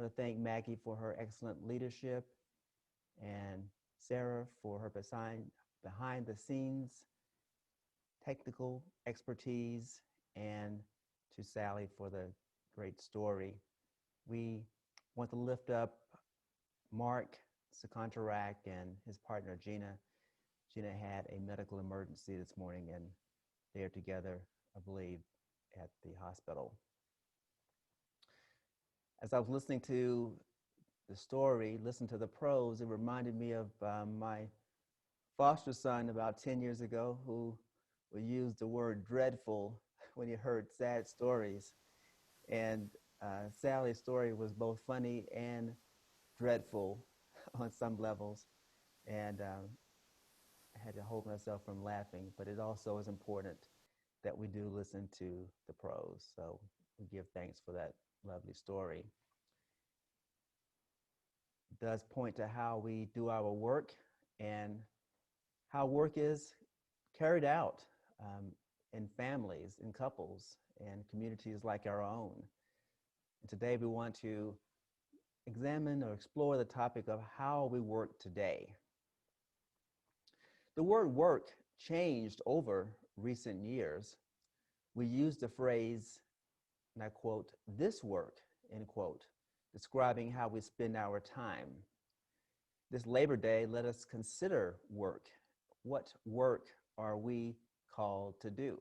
I want to thank Maggie for her excellent leadership and Sarah for her behind the scenes technical expertise, and to Sally for the great story. We want to lift up Mark Sakantarak and his partner Gina. Gina had a medical emergency this morning, and they are together, I believe, at the hospital. As I was listening to the story, listen to the prose, it reminded me of my foster son about 10 years ago who would use the word dreadful when he heard sad stories. And Sally's story was both funny and dreadful on some levels. And I had to hold myself from laughing, but it also is important that we do listen to the prose. So we give thanks for that lovely story. It does point to how we do our work and how work is carried out in families, in couples, and communities like our own. And today we want to examine or explore the topic of how we work today. The word work changed over recent years. We use the phrase, and I quote, "this work," end quote, describing how we spend our time. This Labor Day, let us consider work. What work are we called to do?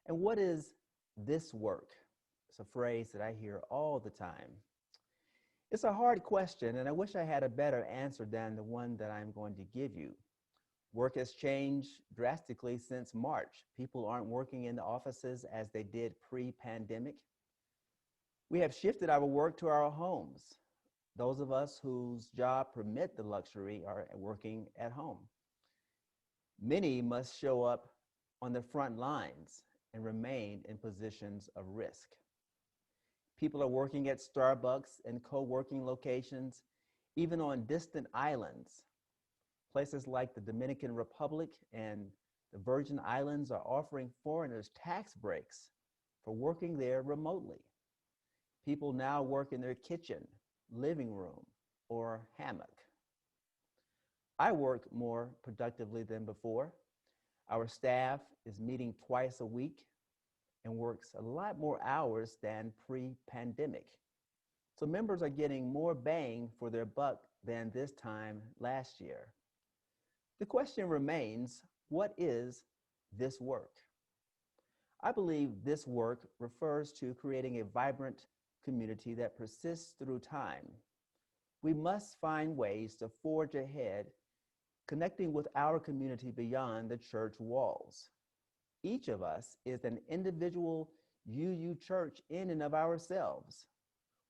And what is this work? It's a phrase that I hear all the time. It's a hard question, and I wish I had a better answer than the one that I'm going to give you. Work has changed drastically since March. People aren't working in the offices as they did pre-pandemic. We have shifted our work to our homes. Those of us whose job permit the luxury are working at home. Many must show up on the front lines and remain in positions of risk. People are working at Starbucks and co-working locations, even on distant islands. Places like the Dominican Republic and the Virgin Islands are offering foreigners tax breaks for working there remotely. People now work in their kitchen, living room, or hammock. I work more productively than before. Our staff is meeting twice a week and works a lot more hours than pre-pandemic. So members are getting more bang for their buck than this time last year. The question remains, what is this work? I believe this work refers to creating a vibrant community that persists through time. We must find ways to forge ahead, connecting with our community beyond the church walls. Each of us is an individual UU church in and of ourselves.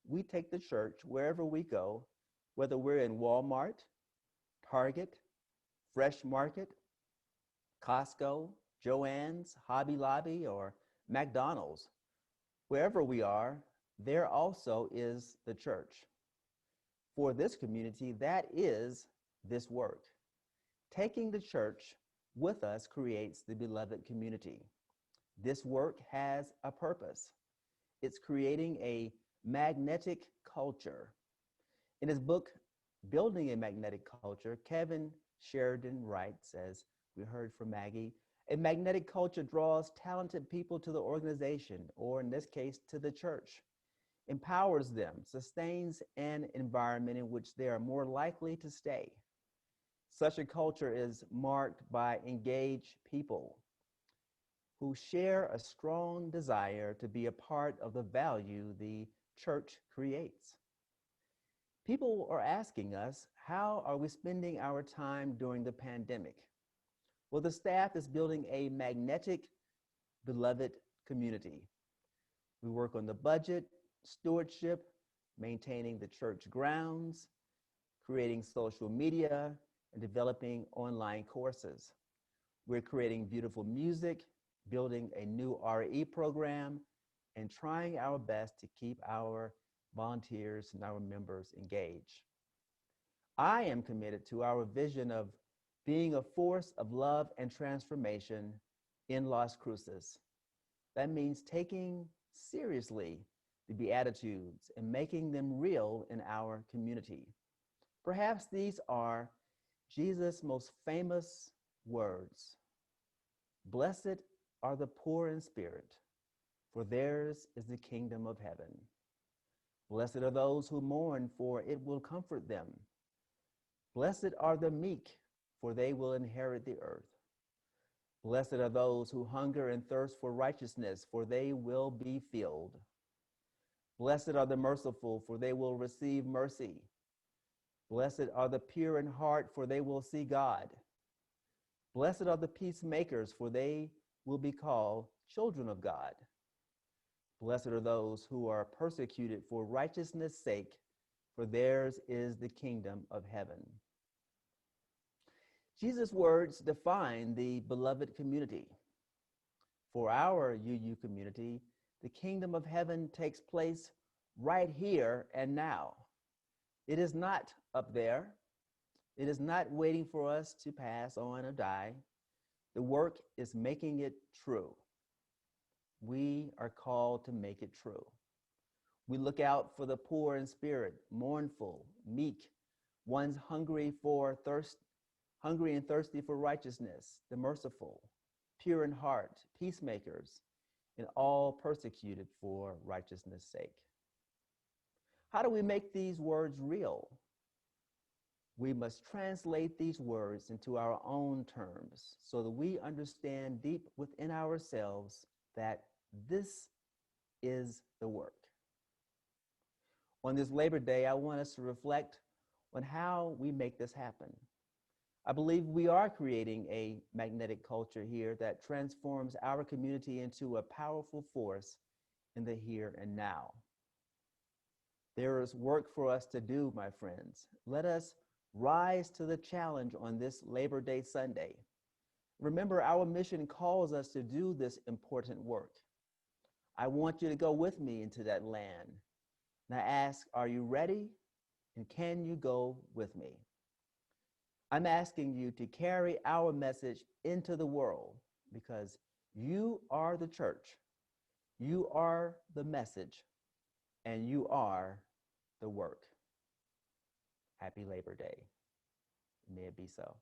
We take the church wherever we go, whether we're in Walmart, Target, Fresh Market, Costco, Joann's, Hobby Lobby, or McDonald's. Wherever we are, there also is the church. For this community, that is this work. Taking the church with us creates the beloved community. This work has a purpose. It's creating a magnetic culture. In his book, Building a Magnetic Culture, Kevin Sheridan writes, as we heard from Maggie, a magnetic culture draws talented people to the organization, or in this case, to the church, empowers them, sustains an environment in which they are more likely to stay. Such a culture is marked by engaged people who share a strong desire to be a part of the value the church creates. People are asking us, how are we spending our time during the pandemic? Well, the staff is building a magnetic, beloved community. We work on the budget, stewardship, maintaining the church grounds, creating social media, and developing online courses. We're creating beautiful music, building a new RE program, and trying our best to keep our volunteers and our members engaged. I am committed to our vision of being a force of love and transformation in Las Cruces. That means taking seriously the Beatitudes, and making them real in our community. Perhaps these are Jesus' most famous words. Blessed are the poor in spirit, for theirs is the kingdom of heaven. Blessed are those who mourn, for it will comfort them. Blessed are the meek, for they will inherit the earth. Blessed are those who hunger and thirst for righteousness, for they will be filled. Blessed are the merciful, for they will receive mercy. Blessed are the pure in heart, for they will see God. Blessed are the peacemakers, for they will be called children of God. Blessed are those who are persecuted for righteousness' sake, for theirs is the kingdom of heaven. Jesus' words define the beloved community. For our UU community, the kingdom of heaven takes place right here and now. It is not up there. It is not waiting for us to pass on or die. The work is making it true. We are called to make it true. We look out for the poor in spirit, mournful, meek, ones hungry and thirsty for righteousness, the merciful, pure in heart, peacemakers, and all persecuted for righteousness' sake. How do we make these words real? We must translate these words into our own terms so that we understand deep within ourselves that this is the work. On this Labor Day, I want us to reflect on how we make this happen. I believe we are creating a magnetic culture here that transforms our community into a powerful force in the here and now. There is work for us to do, my friends. Let us rise to the challenge on this Labor Day Sunday. Remember, our mission calls us to do this important work. I want you to go with me into that land. And I ask, are you ready? And can you go with me? I'm asking you to carry our message into the world because you are the church, you are the message, and you are the work. Happy Labor Day. May it be so.